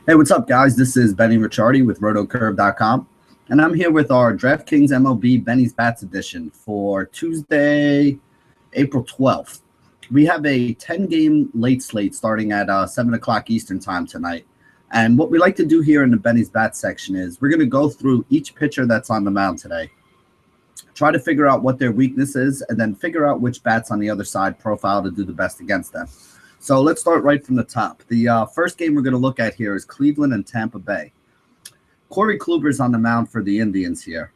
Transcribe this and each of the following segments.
Hey, what's up, guys? This is Benny Ricciardi with rotocurve.com, and I'm here with our DraftKings MLB Benny's Bats edition for Tuesday, April 12th. We have a 10-game late slate starting at 7 o'clock Eastern time tonight. And what we like to do here in the Benny's Bats section is we're going to go through each pitcher that's on the mound today, try to figure out what their weakness is, and then figure out which bats on the other side profile to do the best against them. So let's start right from the top. The first game we're going to look at here is Cleveland and Tampa Bay. Corey Kluber's on the mound for the Indians here.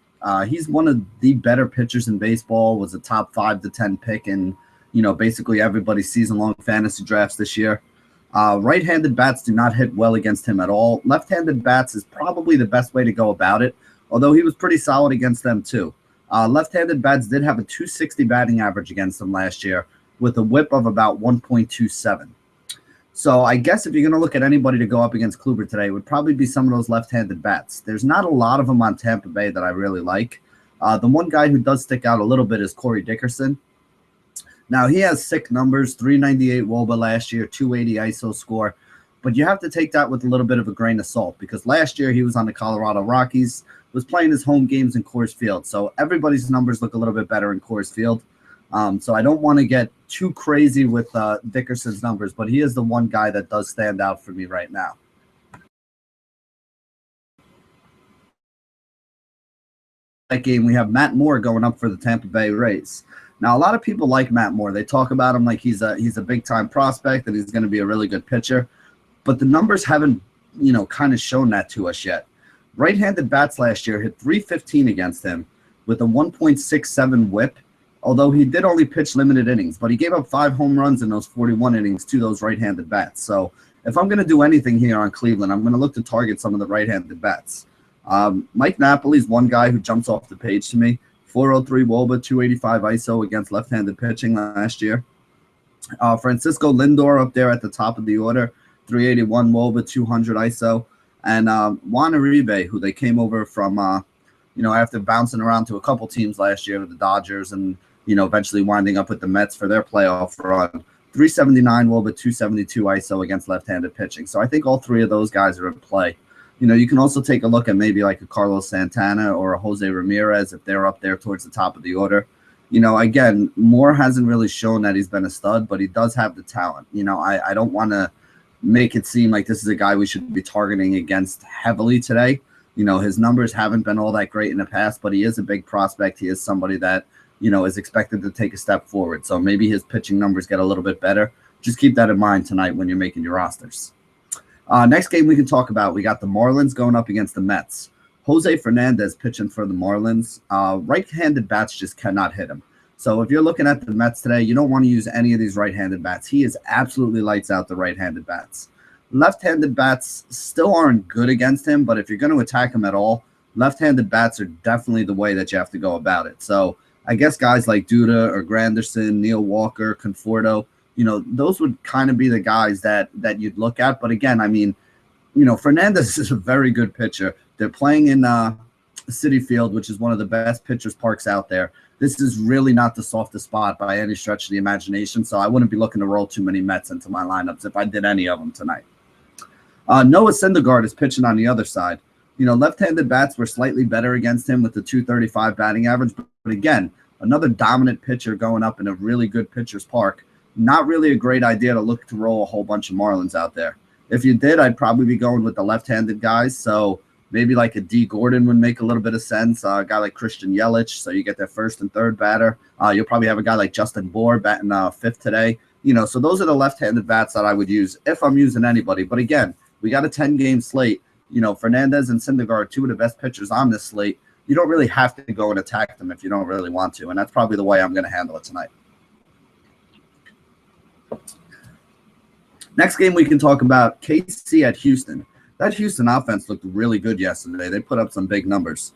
He's one of the better pitchers in baseball, was a top 5 to 10 pick in, basically everybody's season-long fantasy drafts this year. Right-handed bats do not hit well against him at all. Left-handed bats is probably the best way to go about it, although he was pretty solid against them too. Left-handed bats did have a .260 batting average against them last year, with a whip of about 1.27. So I guess if you're going to look at anybody to go up against Kluber today, it would probably be some of those left-handed bats. There's not a lot of them on Tampa Bay that I really like. The one guy who does stick out a little bit is Corey Dickerson. Now, he has sick numbers, 398 WOBA last year, 280 ISO score. But you have to take that with a little bit of a grain of salt, because last year he was on the Colorado Rockies, was playing his home games in Coors Field. So everybody's numbers look a little bit better in Coors Field. So I don't want to get too crazy with Dickerson's numbers, but he is the one guy that does stand out for me right now. That game, we have Matt Moore going up for the Tampa Bay Rays. Now, a lot of people like Matt Moore. They talk about him like he's a big-time prospect and he's going to be a really good pitcher. But the numbers haven't, kind of shown that to us yet. Right-handed bats last year hit .315 against him with a 1.67 whip. Although he did only pitch limited innings, but he gave up 5 home runs in those 41 innings to those right-handed bats. So if I'm going to do anything here on Cleveland, I'm going to look to target some of the right-handed bats. Mike Napoli's one guy who jumps off the page to me. 403 WOBA, 285 ISO against left-handed pitching last year. Francisco Lindor up there at the top of the order, 381 WOBA, 200 ISO. And Juan Uribe, who they came over from, after bouncing around to a couple teams last year with the Dodgers and, eventually winding up with the Mets for their playoff run. 379 WOBA, 272 ISO against left-handed pitching. So I think all three of those guys are in play. You can also take a look at maybe like a Carlos Santana or a Jose Ramirez if they're up there towards the top of the order. Again, Moore hasn't really shown that he's been a stud, but he does have the talent. I don't want to make it seem like this is a guy we should be targeting against heavily today. His numbers haven't been all that great in the past, but he is a big prospect. He is somebody that, is expected to take a step forward. So maybe his pitching numbers get a little bit better. Just keep that in mind tonight when you're making your rosters. Next game we can talk about, we got the Marlins going up against the Mets. Jose Hernandez pitching for the Marlins. Right-handed bats just cannot hit him. So if you're looking at the Mets today, you don't want to use any of these right-handed bats. He is absolutely lights out the right-handed bats. Left-handed bats still aren't good against him, but if you're going to attack him at all, left-handed bats are definitely the way that you have to go about it. So I guess guys like Duda or Granderson, Neil Walker, Conforto, those would kind of be the guys that you'd look at. But again, Fernandez is a very good pitcher. They're playing in Citi Field, which is one of the best pitchers parks out there. This is really not the softest spot by any stretch of the imagination. So I wouldn't be looking to roll too many Mets into my lineups if I did any of them tonight. Noah Syndergaard is pitching on the other side. Left-handed bats were slightly better against him with the 235 batting average. But again, another dominant pitcher going up in a really good pitcher's park. Not really a great idea to look to roll a whole bunch of Marlins out there. If you did, I'd probably be going with the left-handed guys. So maybe like a D. Gordon would make a little bit of sense. A guy like Christian Yelich, so you get their first and third batter. You'll probably have a guy like Justin Bour batting fifth today. So those are the left-handed bats that I would use if I'm using anybody. But again, we got a 10-game slate. Fernandez and Syndergaard, two of the best pitchers on this slate. You don't really have to go and attack them if you don't really want to, and that's probably the way I'm going to handle it tonight. Next game we can talk about KC at Houston. That Houston offense looked really good yesterday. They put up some big numbers.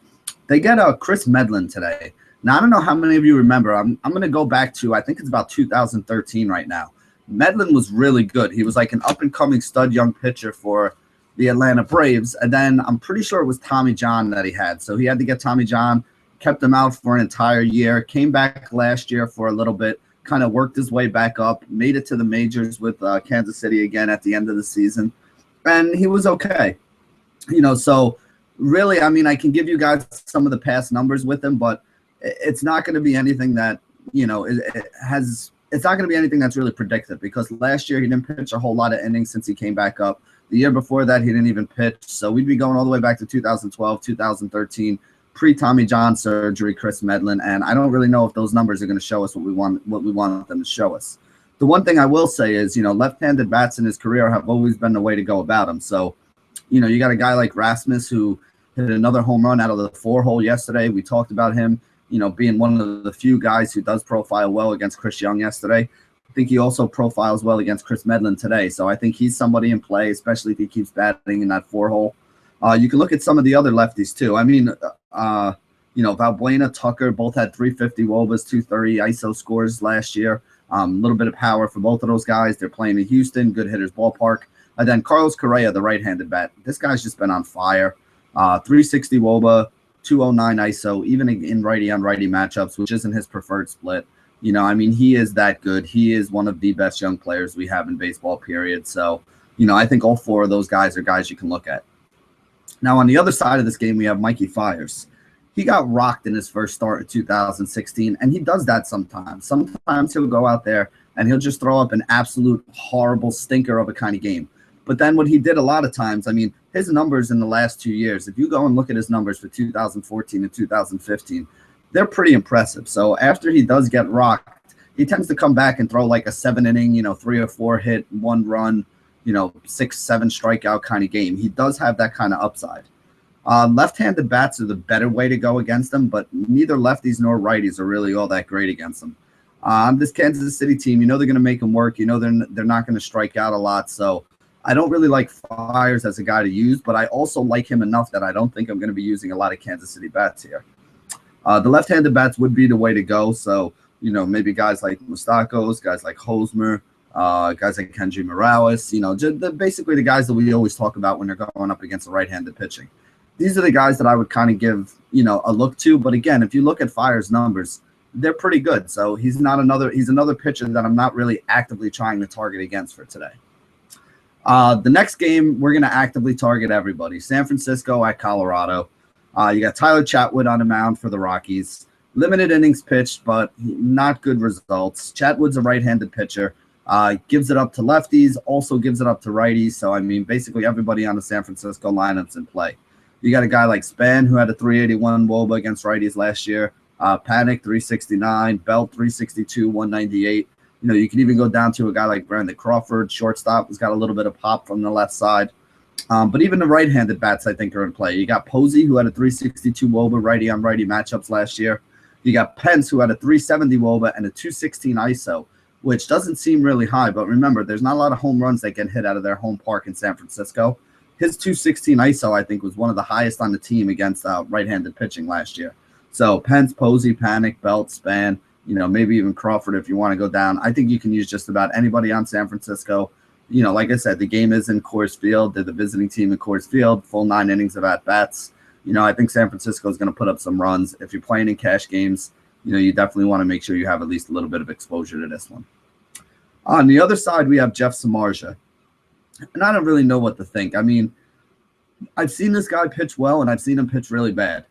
They get Kris Medlen today. Now, I don't know how many of you remember. I'm going to go back to, I think it's about 2013 right now. Medlen was really good. He was like an up-and-coming stud young pitcher for the Atlanta Braves. And then I'm pretty sure it was Tommy John that he had. So he had to get Tommy John, kept him out for an entire year, came back last year for a little bit, kind of worked his way back up, made it to the majors with Kansas City again at the end of the season. and he was okay. So really, I mean, I can give you guys some of the past numbers with him, but it's not going to be anything that, it's not going to be anything that's really predictive, because last year he didn't pitch a whole lot of innings since he came back up. The year before that, he didn't even pitch. So we'd be going all the way back to 2012, 2013, pre-Tommy John surgery, Kris Medlen, and I don't really know if those numbers are going to show us what we want them to show us. The one thing I will say is, left-handed bats in his career have always been the way to go about him. So, you got a guy like Rasmus who hit another home run out of the 4-hole yesterday. We talked about him, being one of the few guys who does profile well against Chris Young yesterday. I think he also profiles well against Kris Medlen today. So I think he's somebody in play, especially if he keeps batting in that 4-hole. You can look at some of the other lefties too. I mean, Valbuena, Tucker both had 350 WOBAs, 230 ISO scores last year. A little bit of power for both of those guys. They're playing in Houston, good hitters ballpark. And then Carlos Correa, the right-handed bat. This guy's just been on fire. 360 WOBA, 209 ISO, even in righty-on-righty matchups, which isn't his preferred split. He is that good. He is one of the best young players we have in baseball, period. So, I think all four of those guys are guys you can look at. Now, on the other side of this game, we have Mikey Fiers. He got rocked in his first start of 2016, and he does that sometimes. Sometimes he'll go out there and he'll just throw up an absolute horrible stinker of a kind of game. But then what he did a lot of times, his numbers in the last 2 years, if you go and look at his numbers for 2014 and 2015, they're pretty impressive. So after he does get rocked, he tends to come back and throw like a 7-inning, 3 or 4 hit, 1 run, 6-7 strikeout kind of game. He does have that kind of upside. Left-handed bats are the better way to go against them, but neither lefties nor righties are really all that great against them. This Kansas City team, they're going to make them work. They're not going to strike out a lot. So I don't really like Fiers as a guy to use, but I also like him enough that I don't think I'm going to be using a lot of Kansas City bats here. The left-handed bats would be the way to go. So, maybe guys like Moustakas, guys like Hosmer, guys like Kenji Morales, basically the guys that we always talk about when they're going up against the right-handed pitching. These are the guys that I would kind of give, a look to. But again, if you look at Fiers' numbers, they're pretty good. So he's another pitcher that I'm not really actively trying to target against for today. The next game, we're going to actively target everybody. San Francisco at Colorado. You got Tyler Chatwood on the mound for the Rockies. Limited innings pitched, but not good results. Chatwood's a right-handed pitcher. Gives it up to lefties, also gives it up to righties. So, basically everybody on the San Francisco lineup's in play. You got a guy like Span, who had a 381 WOBA against righties last year. Panic, 369. Belt, 362, 198. You can even go down to a guy like Brandon Crawford, shortstop, who's got a little bit of pop from the left side. But even the right-handed bats, I think, are in play. You got Posey, who had a 362 WOBA righty-on-righty matchups last year. You got Pence, who had a 370 WOBA and a 216 ISO, which doesn't seem really high. But remember, there's not a lot of home runs that get hit out of their home park in San Francisco. His 216 ISO, I think, was one of the highest on the team against right-handed pitching last year. So Pence, Posey, Panic, Belt, Span, maybe even Crawford if you want to go down. I think you can use just about anybody on San Francisco. Like I said, the game is in Coors Field. They're the visiting team in Coors Field, full 9 innings of at-bats. I think San Francisco is going to put up some runs. If you're playing in cash games, you definitely want to make sure you have at least a little bit of exposure to this one. On the other side, we have Jeff Samardzija. And I don't really know what to think. I've seen this guy pitch well, and I've seen him pitch really bad.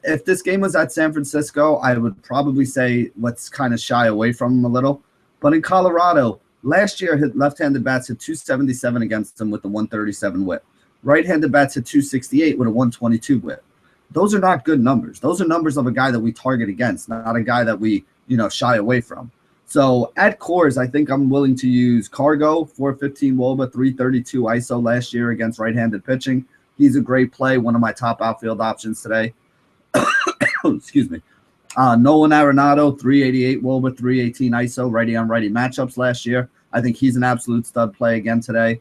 If this game was at San Francisco, I would probably say let's kind of shy away from him a little. But in Colorado, last year, left-handed bats hit 277 against him with the 137 whip. Right-handed bats hit 268 with a 122 whip. Those are not good numbers. Those are numbers of a guy that we target against, not a guy that we, shy away from. So at Coors, I think I'm willing to use Cargo, 415 WOBA, 332 ISO last year against right-handed pitching. He's a great play, one of my top outfield options today. Excuse me. Nolan Arenado, 388 WOBA, 318 ISO, righty-on-righty matchups last year. I think he's an absolute stud play again today.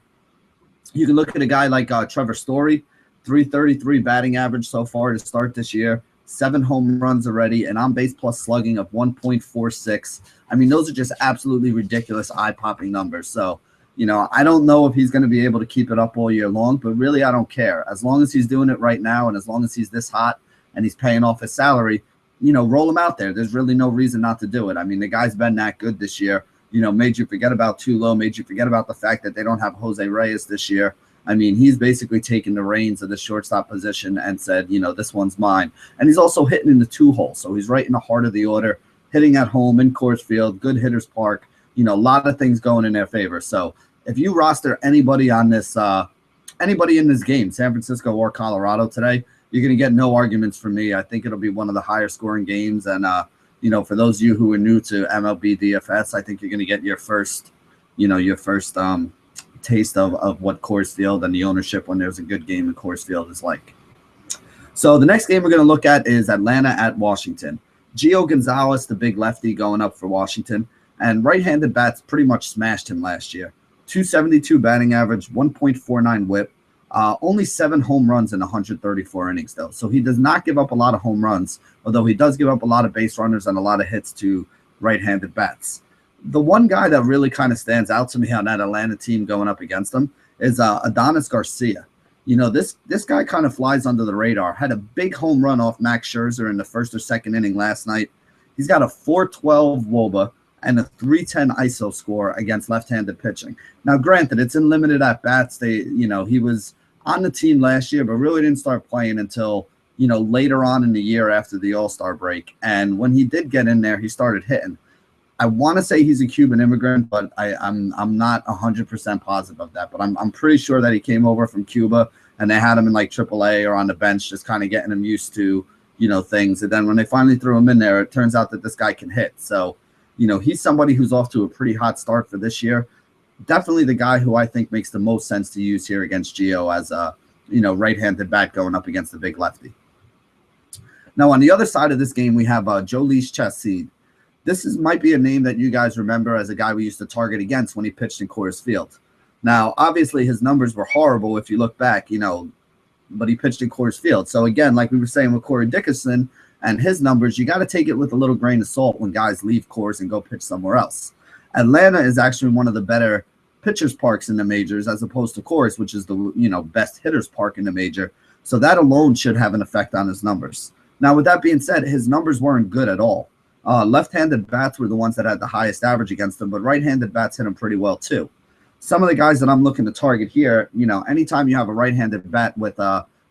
You can look at a guy like Trevor Story, 333 batting average so far to start this year. 7 home runs already, and on-base plus slugging of 1.46. Those are just absolutely ridiculous, eye-popping numbers. So, I don't know if he's going to be able to keep it up all year long, but really I don't care. As long as he's doing it right now and as long as he's this hot and he's paying off his salary, roll him out there. There's really no reason not to do it. The guy's been that good this year. Made you forget about Tulo, made you forget about the fact that they don't have Jose Reyes this year. I mean, he's basically taken the reins of the shortstop position and said, this one's mine. And he's also hitting in the 2-hole. So he's right in the heart of the order, hitting at home in Coors Field, good hitters park, a lot of things going in their favor. So if you roster anybody on this, anybody in this game, San Francisco or Colorado today, you're going to get no arguments from me. I think it'll be one of the higher scoring games. And, for those of you who are new to MLB DFS, I think you're going to get your first taste of what Coors Field and the ownership when there's a good game in Coors Field is like. So the next game we're going to look at is Atlanta at Washington. Gio Gonzalez, the big lefty, going up for Washington, and right-handed bats pretty much smashed him last year. 272 batting average, 1.49 whip, only 7 home runs in 134 innings though. So he does not give up a lot of home runs, although he does give up a lot of base runners and a lot of hits to right-handed bats. The one guy that really kind of stands out to me on that Atlanta team going up against him is Adonis Garcia. This guy kind of flies under the radar. Had a big home run off Max Scherzer in the first or second inning last night. He's got a 4.12 WOBA and a 3.10 ISO score against left-handed pitching. Now, granted, it's in limited at-bats. He was on the team last year, but really didn't start playing until, later on in the year after the All-Star break. And when he did get in there, he started hitting. I want to say he's a Cuban immigrant, but I'm not 100% positive of that. But I'm pretty sure that he came over from Cuba, and they had him in like AAA or on the bench, just kind of getting him used to, things. And then when they finally threw him in there, it turns out that this guy can hit. So, he's somebody who's off to a pretty hot start for this year. Definitely the guy who I think makes the most sense to use here against Gio as a, right-handed bat going up against the big lefty. Now, on the other side of this game, we have Jhoulys Chacin. This might be a name that you guys remember as a guy we used to target against when he pitched in Coors Field. Now, obviously, his numbers were horrible if you look back, but he pitched in Coors Field. So, again, like we were saying with Corey Dickerson and his numbers, you got to take it with a little grain of salt when guys leave Coors and go pitch somewhere else. Atlanta is actually one of the better pitchers parks in the majors as opposed to Coors, which is the best hitters park in the major. So that alone should have an effect on his numbers. Now, with that being said, his numbers weren't good at all. Left-handed bats were the ones that had the highest average against him, but right-handed bats hit him pretty well too. Some of the guys that I'm looking to target here, anytime you have a right-handed bat with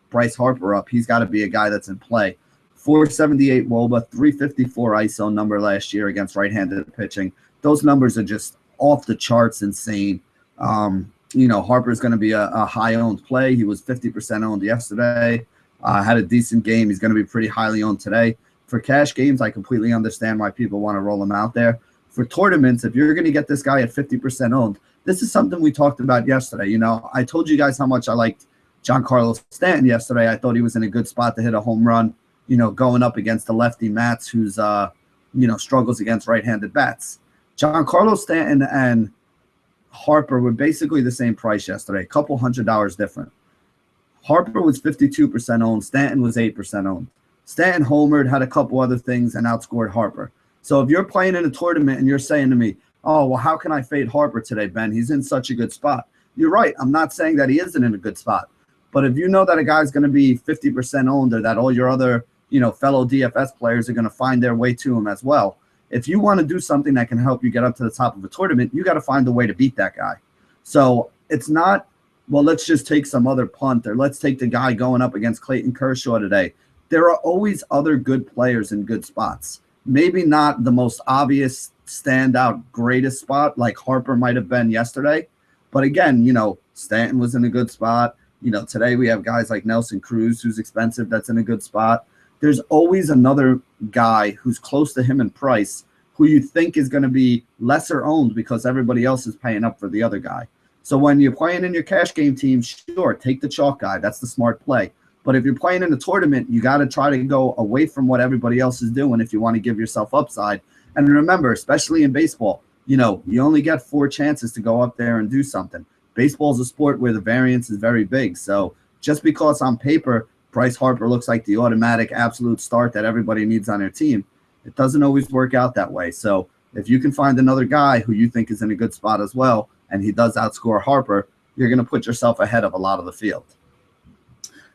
Bryce Harper up, he's got to be a guy that's in play. 478 WOBA, 354 ISO number last year against right-handed pitching. Those numbers are just off the charts, insane. Harper's going to be a high-owned play. He was 50% owned yesterday. Had a decent game. He's going to be pretty highly owned today. For cash games, I completely understand why people want to roll him out there. For tournaments, if you're going to get this guy at 50% owned, this is something we talked about yesterday. I told you guys how much I liked Giancarlo Stanton yesterday. I thought he was in a good spot to hit a home run, going up against the lefty Matz, who's, struggles against right-handed bats. Giancarlo Stanton and Harper were basically the same price yesterday, a couple $100 different. Harper was 52% owned. Stanton was 8% owned. Stanton homered, had a couple other things, and outscored Harper. So if you're playing in a tournament and you're saying to me, oh, well, how can I fade Harper today, Ben? He's in such a good spot. You're right. I'm not saying that he isn't in a good spot. But if you know that a guy's going to be 50% owned or that all your other, fellow DFS players are going to find their way to him as well, if you want to do something that can help you get up to the top of a tournament, you got to find a way to beat that guy. So it's not, well, let's just take some other punt or let's take the guy going up against Clayton Kershaw today. There are always other good players in good spots. Maybe not the most obvious standout greatest spot like Harper might have been yesterday. But again, Stanton was in a good spot. Today we have guys like Nelson Cruz, who's expensive, that's in a good spot. There's always another guy who's close to him in price who you think is going to be lesser owned because everybody else is paying up for the other guy. So when you're playing in your cash game team, sure, take the chalk guy. That's the smart play. But if you're playing in a tournament, you got to try to go away from what everybody else is doing if you want to give yourself upside. And remember, especially in baseball, you only get 4 chances to go up there and do something. Baseball is a sport where the variance is very big. So just because on paper, Bryce Harper looks like the automatic absolute start that everybody needs on their team, it doesn't always work out that way. So if you can find another guy who you think is in a good spot as well, and he does outscore Harper, you're going to put yourself ahead of a lot of the field.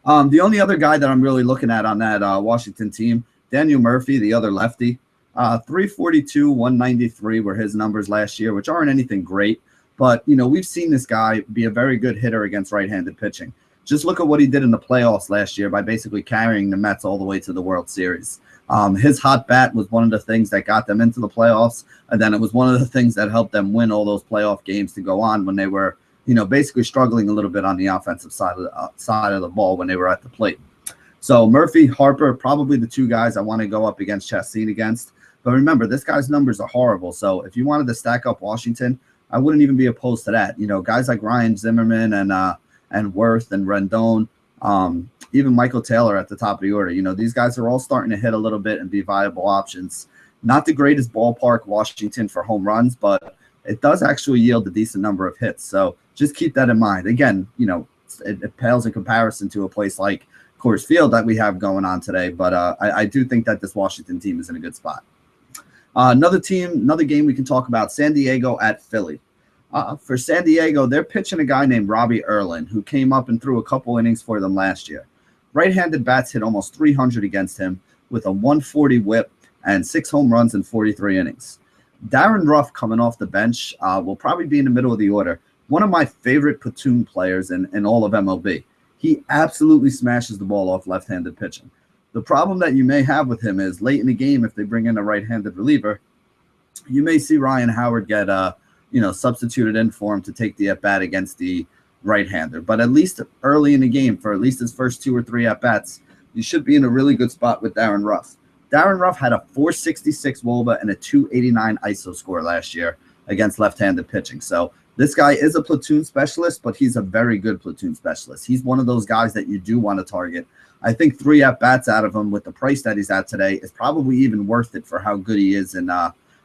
The only other guy that I'm really looking at on that Washington team, Daniel Murphy, the other lefty, 342, 193 were his numbers last year, which aren't anything great. But, we've seen this guy be a very good hitter against right-handed pitching. Just look at what he did in the playoffs last year by basically carrying the Mets all the way to the World Series. His hot bat was one of the things that got them into the playoffs, and then it was one of the things that helped them win all those playoff games to go on when they were, basically struggling a little bit on the offensive side of the ball when they were at the plate. So Murphy, Harper, probably the two guys I want to go up against Chastain against. But remember, this guy's numbers are horrible. So if you wanted to stack up Washington, I wouldn't even be opposed to that. Guys like Ryan Zimmerman and Worth and Rendon, even Michael Taylor at the top of the order. These guys are all starting to hit a little bit and be viable options. Not the greatest ballpark, Washington, for home runs, but it does actually yield a decent number of hits. So just keep that in mind. Again, it pales in comparison to a place like Coors Field that we have going on today. But I do think that this Washington team is in a good spot. Another game we can talk about, San Diego at Philly. For San Diego, they're pitching a guy named Robbie Erlin, who came up and threw a couple innings for them last year. Right-handed bats hit almost 300 against him with a 140 whip and 6 home runs in 43 innings. Darren Ruff, coming off the bench, will probably be in the middle of the order. One of my favorite platoon players in all of MLB. He absolutely smashes the ball off left-handed pitching. The problem that you may have with him is late in the game, if they bring in a right-handed reliever, you may see Ryan Howard get substituted in for him to take the at-bat against the right-hander. But at least early in the game, for at least his first 2 or 3 at-bats, you should be in a really good spot with Darren Ruff. Darren Ruff had a 466 WOBA and a 289 ISO score last year against left-handed pitching. So this guy is a platoon specialist, but he's a very good platoon specialist. He's one of those guys that you do want to target. I think 3 at-bats out of him with the price that he's at today is probably even worth it for how good he is in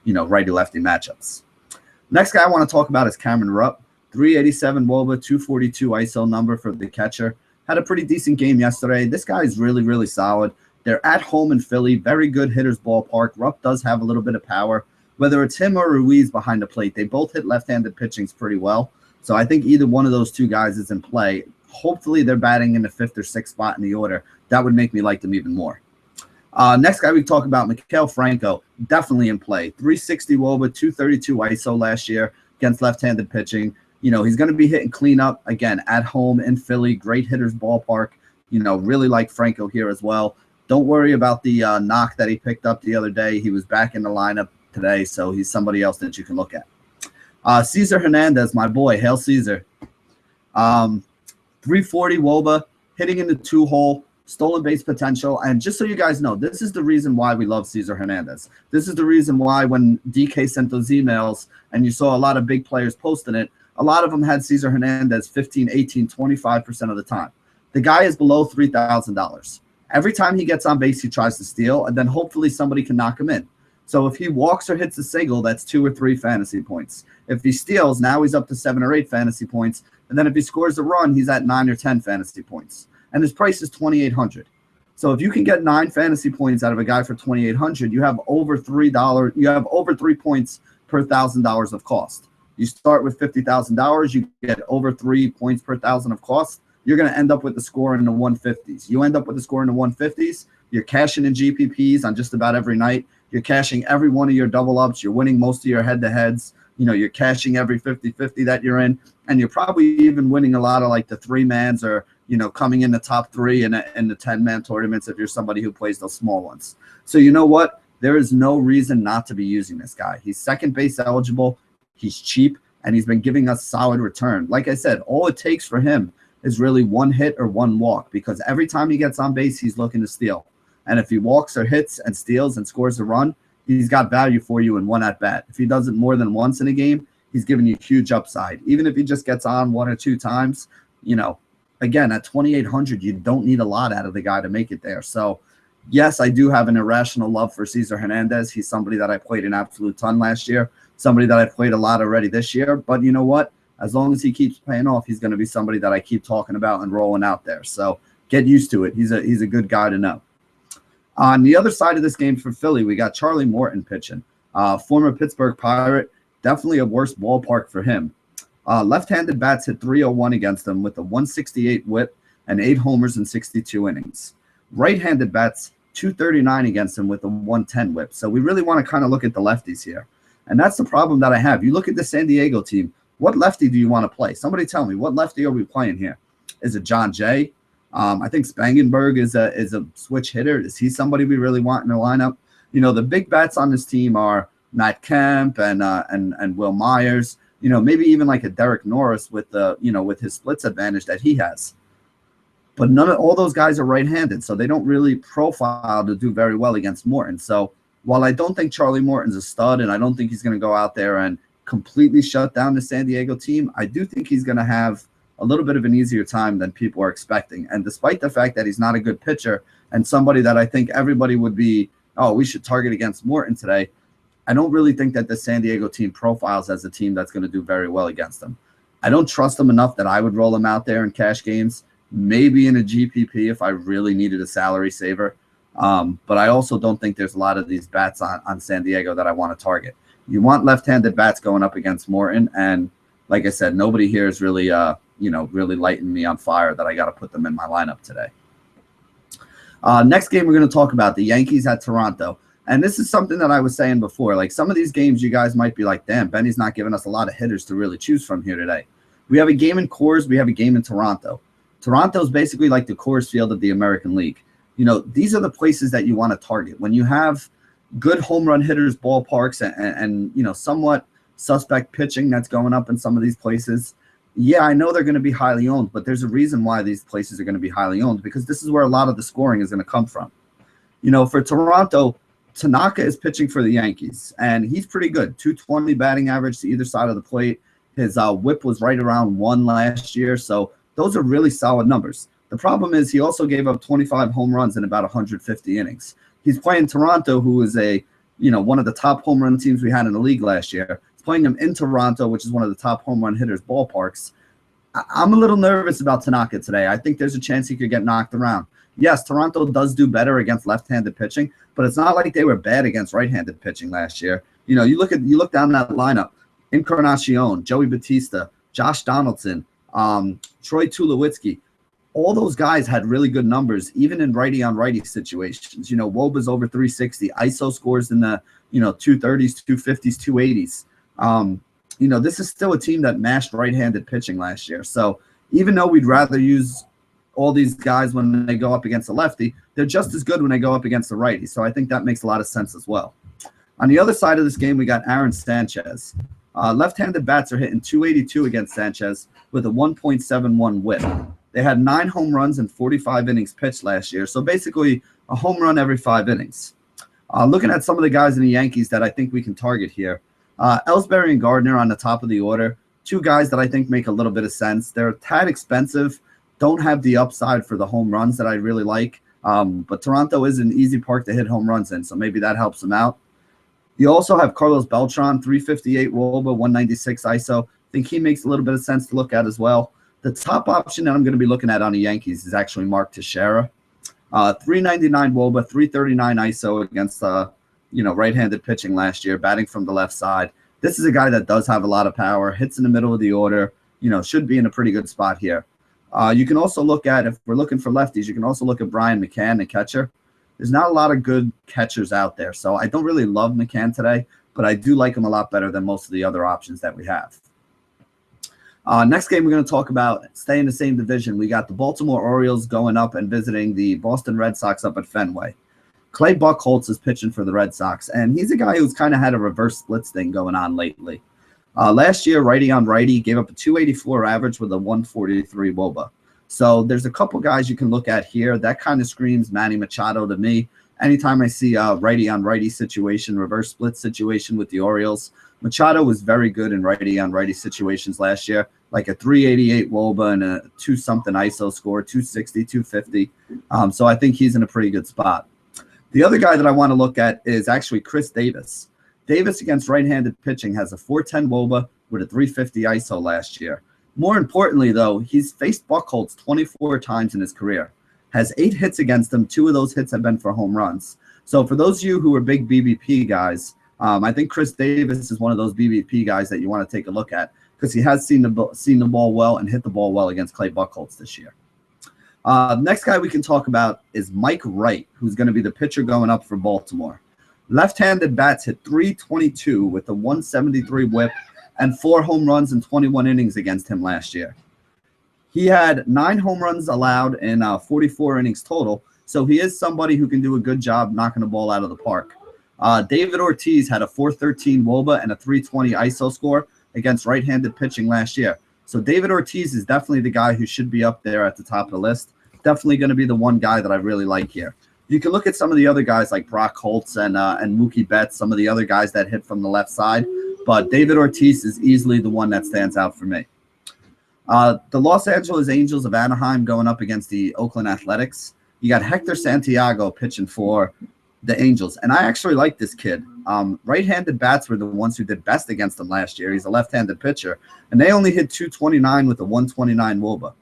righty-lefty matchups. Next guy I want to talk about is Cameron Rupp. 387 WOBA, 242 ISO number for the catcher. Had a pretty decent game yesterday. This guy is really, really solid. They're at home in Philly. Very good hitter's ballpark. Rupp does have a little bit of power. Whether it's him or Ruiz behind the plate, they both hit left-handed pitchings pretty well. So I think either one of those two guys is in play. Hopefully they're batting in the 5th or 6th spot in the order. That would make me like them even more. Next guy we talk about, Miguel Franco, definitely in play. 360 WOBA, 232 ISO last year against left-handed pitching. He's going to be hitting cleanup, again, at home in Philly. Great hitter's ballpark. Really like Franco here as well. Don't worry about the knock that he picked up the other day. He was back in the lineup today, so he's somebody else that you can look at. Cesar Hernandez, my boy. Hail Cesar. 340 WOBA, hitting in the 2-hole. Stolen base potential. And just so you guys know, this is the reason why we love Cesar Hernandez. This is the reason why when DK sent those emails and you saw a lot of big players posting it, a lot of them had Cesar Hernandez 15, 18, 25% of the time. The guy is below $3,000. Every time he gets on base, he tries to steal, and then hopefully somebody can knock him in. So if he walks or hits a single, that's 2 or 3 fantasy points. If he steals, now he's up to 7 or 8 fantasy points. And then if he scores a run, he's at 9 or 10 fantasy points. And his price is $2,800. So if you can get 9 fantasy points out of a guy for $2,800, you have over $3. You have over 3 points per $1,000 of cost. You start with $50,000, you get over 3 points per 1,000 of cost. You're going to end up with a score in the 150s. You end up with a score in the 150s. You're cashing in GPPs on just about every night. You're cashing every one of your double ups. You're winning most of your head-to-heads. You're cashing every 50-50 that you're in, and you're probably even winning a lot of like the 3-mans or coming in the top 3 in the 10-man tournaments if you're somebody who plays those small ones. So you know what? There is no reason not to be using this guy. He's second base eligible. He's cheap, and he's been giving us solid return. Like I said, all it takes for him is really 1 hit or 1 walk, because every time he gets on base, he's looking to steal. And if he walks or hits and steals and scores a run, he's got value for you in 1 at-bat. If he does it more than once in a game, he's giving you huge upside. Even if he just gets on 1 or 2 times, again, at $2,800, you don't need a lot out of the guy to make it there. So, yes, I do have an irrational love for Cesar Hernandez. He's somebody that I played an absolute ton last year, somebody that I played a lot already this year. But you know what? As long as he keeps paying off, he's going to be somebody that I keep talking about and rolling out there. So get used to it. He's a good guy to know. On the other side of this game for Philly, we got Charlie Morton pitching. Former Pittsburgh Pirate, definitely a worse ballpark for him. Left-handed bats hit 301 against him with a 168 whip and 8 homers in 62 innings. Right-handed bats 239 against him with a 110 whip. So we really want to kind of look at the lefties here. And that's the problem that I have. You look at the San Diego team, What lefty do you want to play? Somebody tell me, what lefty are we playing here? Is it John Jay? I think Spangenberg is a switch hitter. Is he somebody we really want in our lineup? The big bats on this team are Matt Kemp and Will Myers. Maybe even like a Derek Norris with with his splits advantage that he has. But all those guys are right-handed, so they don't really profile to do very well against Morton. So while I don't think Charlie Morton's a stud, and I don't think he's going to go out there and completely shut down the San Diego team, I do think he's going to have a little bit of an easier time than people are expecting. And despite the fact that he's not a good pitcher and somebody that I think everybody would be, oh, we should target against Morton today, I don't really think that the San Diego team profiles as a team that's going to do very well against them. I don't trust him enough that I would roll him out there in cash games, maybe in a GPP if I really needed a salary saver. But I also don't think there's a lot of these bats on San Diego that I want to target. You want left-handed bats going up against Morton, and like I said, nobody here is really really lighting me on fire that I got to put them in my lineup today. Next game we're going to talk about, the Yankees at Toronto. And this is something that I was saying before. Like, some of these games you guys might be like, damn, Benny's not giving us a lot of hitters to really choose from here today. We have a game in Coors. We have a game in Toronto. Toronto's basically like the Coors Field of the American League. These are the places that you want to target. When you have good home run hitters, ballparks, and somewhat suspect pitching that's going up in some of these places, yeah, I know they're going to be highly owned, but there's a reason why these places are going to be highly owned, because this is where a lot of the scoring is going to come from. For Toronto, Tanaka is pitching for the Yankees, and he's pretty good. 220 batting average to either side of the plate. His whip was right around 1 last year, so those are really solid numbers. The problem is he also gave up 25 home runs in about 150 innings. He's playing Toronto, who is one of the top home run teams we had in the league last year. He's playing them in Toronto, which is one of the top home run hitters ballparks. I'm a little nervous about Tanaka today. I think there's a chance he could get knocked around. Yes, Toronto does do better against left-handed pitching, but it's not like they were bad against right-handed pitching last year. You look down that lineup: Encarnacion, Joey Batista, Josh Donaldson, Troy Tulowitzki. All those guys had really good numbers, even in righty-on-righty situations. Woba's over 360. ISO scores in the 230s, 250s, 280s. This is still a team that mashed right-handed pitching last year. So even though we'd rather use all these guys when they go up against a lefty, they're just as good when they go up against a righty. So I think that makes a lot of sense as well. On the other side of this game, we got Aaron Sanchez. Left-handed bats are hitting 282 against Sanchez with a 1.71 whip. They had 9 home runs and 45 innings pitched last year, so basically a home run every 5 innings. Looking at some of the guys in the Yankees that I think we can target here, Ellsbury and Gardner on the top of the order, 2 guys that I think make a little bit of sense. They're a tad expensive, don't have the upside for the home runs that I really like, but Toronto is an easy park to hit home runs in, so maybe that helps them out. You also have Carlos Beltran, 358 WOBA, 196 ISO. I think he makes a little bit of sense to look at as well. The top option that I'm going to be looking at on the Yankees is actually Mark Teixeira. 399 WOBA, 339 ISO against right-handed pitching last year, batting from the left side. This is a guy that does have a lot of power, hits in the middle of the order, should be in a pretty good spot here. You can also look at, if we're looking for lefties, you can also look at Brian McCann, the catcher. There's not a lot of good catchers out there, so I don't really love McCann today, but I do like him a lot better than most of the other options that we have. Next game we're going to talk about, stay in the same division. We got the Baltimore Orioles going up and visiting the Boston Red Sox up at Fenway. Clay Buchholz is pitching for the Red Sox, and he's a guy who's kind of had a reverse splits thing going on lately. Last year, righty on righty, gave up a 284 average with a 143 WOBA. So there's a couple guys you can look at here. That kind of screams Manny Machado to me. Anytime I see a righty on righty situation, reverse split situation with the Orioles, Machado was very good in righty on righty situations last year, like a 388 WOBA and a 2-something ISO score, 260, 250. So I think he's in a pretty good spot. The other guy that I want to look at is actually Chris Davis. Davis against right-handed pitching has a 410 WOBA with a 350 ISO last year. More importantly, though, he's faced Buchholz 24 times in his career, has 8 hits against him. 2 of those hits have been for home runs. So for those of you who are big BBP guys, I think Chris Davis is one of those BBP guys that you want to take a look at, because he has seen the ball well and hit the ball well against Clay Buchholz this year. Next guy we can talk about is Mike Wright, who's going to be the pitcher going up for Baltimore. Left-handed bats hit 322 with a 173 whip and 4 home runs in 21 innings against him last year. He had 9 home runs allowed in 44 innings total, so he is somebody who can do a good job knocking the ball out of the park. David Ortiz had a 413 WOBA and a 320 ISO score against right-handed pitching last year. So David Ortiz is definitely the guy who should be up there at the top of the list. Definitely going to be the one guy that I really like here. You can look at some of the other guys like Buchholz and Mookie Betts, some of the other guys that hit from the left side, but David Ortiz is easily the one that stands out for me. The Los Angeles Angels of Anaheim going up against the Oakland Athletics. You got Hector Santiago pitching for the Angels, and I actually like this kid. Right-handed bats were the ones who did best against him last year. He's a left-handed pitcher, and they only hit 229 with a 129 WOBA.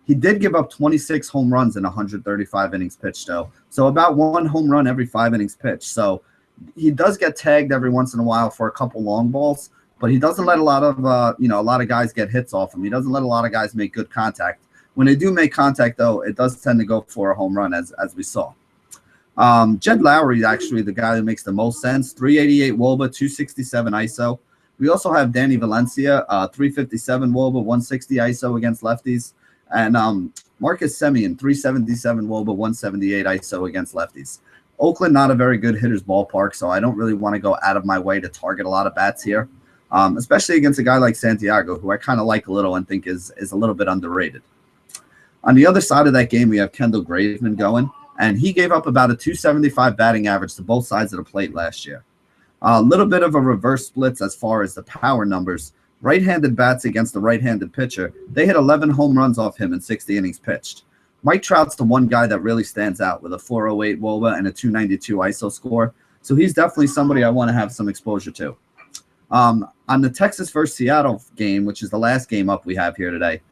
He did give up 26 home runs in 135 innings pitched, though. So about 1 home run every 5 innings pitched. So he does get tagged every once in a while for a couple long balls, but he doesn't let a lot of a lot of guys get hits off him. He doesn't let a lot of guys make good contact. When they do make contact, though, it does tend to go for a home run, as we saw. Jed Lowry is actually the guy that makes the most sense. 388 WOBA, 267 ISO. We also have Danny Valencia, 357 WOBA, 160 ISO against lefties. And Marcus Semien, 377 WOBA, 178 ISO against lefties. Oakland, not a very good hitter's ballpark, so I don't really want to go out of my way to target a lot of bats here, especially against a guy like Santiago, who I kind of like a little and think is a little bit underrated. On the other side of that game, we have Kendall Graveman going, and he gave up about a 275 batting average to both sides of the plate last year. A little bit of a reverse splits as far as the power numbers. Right-handed bats against the right-handed pitcher, they hit 11 home runs off him in 60 innings pitched. Mike Trout's the one guy that really stands out with a 408 WOBA and a 292 ISO score, so he's definitely somebody I want to have some exposure to. On the Texas versus Seattle game, which is the last game up we have here today,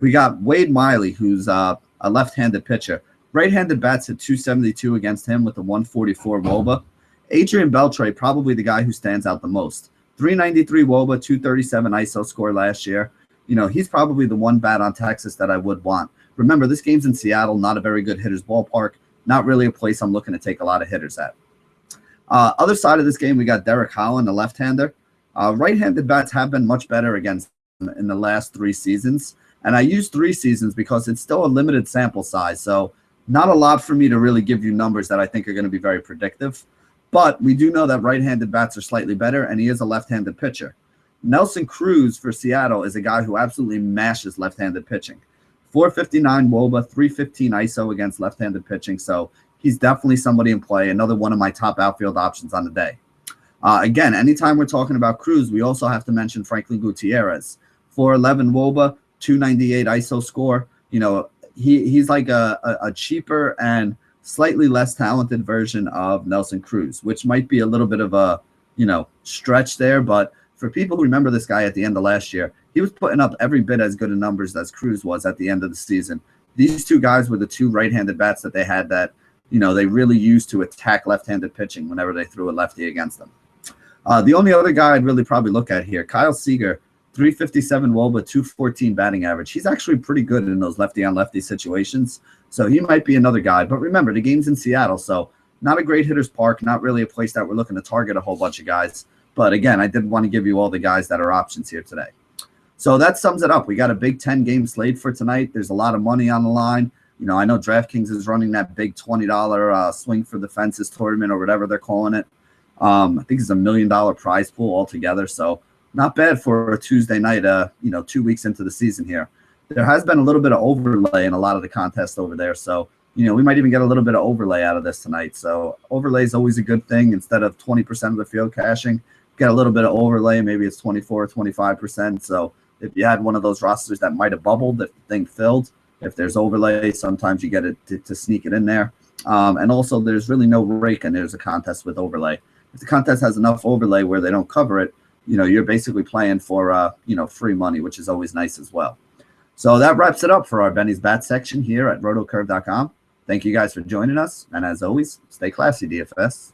we got Wade Miley, who's a left-handed pitcher. Right-handed bats hit 272 against him with a 144 WOBA. Adrian Beltre, probably the guy who stands out the most. 393 WOBA, 237 ISO score last year. You know, he's probably the one bat on Texas that I would want. Remember, this game's in Seattle, not a very good hitter's ballpark, not really a place I'm looking to take a lot of hitters at. Other side of this game, we got Derek Holland, a left-hander. Right-handed bats have been much better against him in the last 3 seasons, and I use 3 seasons because it's still a limited sample size, so not a lot for me to really give you numbers that I think are going to be very predictive. But we do know that right-handed bats are slightly better, and he is a left-handed pitcher. Nelson Cruz for Seattle is a guy who absolutely mashes left-handed pitching. 459 WOBA, 315 ISO against left-handed pitching, so he's definitely somebody in play, another one of my top outfield options on the day. Again, anytime we're talking about Cruz, we also have to mention Franklin Gutierrez. 411 WOBA, 298 ISO score. You know, he's like a cheaper and slightly less talented version of Nelson Cruz, which might be a little bit of a, stretch there. But for people who remember this guy at the end of last year, he was putting up every bit as good of numbers as Cruz was at the end of the season. These two guys were the 2 right-handed bats that they had that, they really used to attack left-handed pitching whenever they threw a lefty against them. The only other guy I'd really probably look at here, Kyle Seager, 357 WOBA, 214 batting average. He's actually pretty good in those lefty-on-lefty situations, so he might be another guy. But remember, the game's in Seattle, so not a great hitter's park, not really a place that we're looking to target a whole bunch of guys. But again, I did want to give you all the guys that are options here today. So that sums it up. We got a big 10-game slate for tonight. There's a lot of money on the line. I know DraftKings is running that big $20 swing for the fences tournament or whatever they're calling it. I think it's $1 million prize pool altogether, so not bad for a Tuesday night, 2 weeks into the season here. There has been a little bit of overlay in a lot of the contests over there, so, we might even get a little bit of overlay out of this tonight. So overlay is always a good thing. Instead of 20% of the field cashing, get a little bit of overlay. Maybe it's 24 or 25%. So if you had one of those rosters that might have bubbled, if the thing filled, if there's overlay, sometimes you get it to sneak it in there. And also, there's really no rake, and there's a contest with overlay. If the contest has enough overlay where they don't cover it, you're basically playing for, free money, which is always nice as well. So that wraps it up for our Benny's Bat section here at rotocurve.com. Thank you guys for joining us. And as always, stay classy, DFS.